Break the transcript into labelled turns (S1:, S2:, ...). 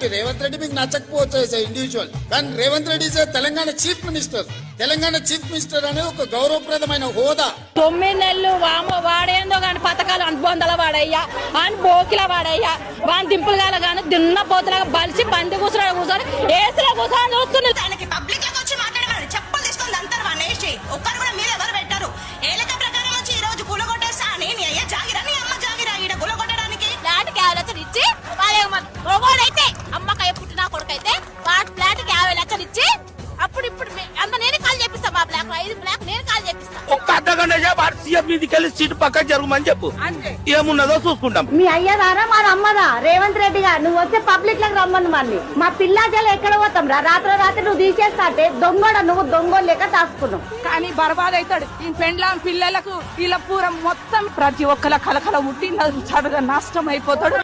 S1: Okay, Revanth Reddy మీకు నచ్చకపోవచ్చు individual, కానీ Revanth Reddy Telangana chief minister. Telangana chief minister అనేది ఒక గౌరవప్రదమైన హోదా.
S2: 9 నెలలు వాడేందో గాని పథకాలు అనుబంధాల వాడయ్యా, అని బోకిల వాడయ్యా, వాని దింపులు గాల గాని దిన్న పోతులాగా బలిసి పంది కూర్చొని ఏసులో కూర్చొని చూస్తున్నారు.
S3: దానికి పబ్లిక్ లోకి వచ్చి మాట్లాడేవాడు చెప్పులు తీసుకొని అంటారు వాడిని వేసి ఒక్కరు కూడా మీరు ఎవరు పెట్టారు? ఏ లెక్క ప్రకారం వచ్చి ఈ రోజు కూలగొట్టేస్తా అని నీ అయ్యా జాగిరా, నీ అమ్మ జాగిరా ఈడ కూలగొట్టడానికి
S2: ఫ్లాట్ కి 50 లక్షలు ఇచ్చి అయితే అమ్మకాయ పుట్టిన కొడుకైతే వాటి ఫ్లాట్ కి 50 లక్షలు ఇచ్చి అప్పుడు ఇప్పుడు అంత నేను కాల్ చేపిస్తా. మా బ్లాక్ 5 బ్లాక్ నేను కాల్ చేపిస్తా.
S4: ఒక్క అర్ధగంట సేపు సీఎం మీదకి వెళ్ళి సీటు పక్కన జరగమని చెప్పు, ఏమున్నదో చూసుకుంటాం.
S5: మీ అయ్యదారా మా అమ్మదా రేవంత్ రెడ్డి గారు, నువ్వు వచ్చే పబ్లిక్ లకు రమ్మని మళ్ళీ మా పిల్లాజలు ఎక్కడ పోతాం రా? రాత్రి నువ్వు తీసేస్తా అంటే దొంగోడ నువ్వు దొంగోలు లెక్క దాచుకున్నావు.
S6: కానీ బర్బాద్ అవుతాడు ఈ పెండ్లాం పిల్లలకు వీళ్ళ పూర మొత్తం ప్రతి ఒక్కల కలకల ఉట్టి చదువుగా నష్టం అయిపోతాడు.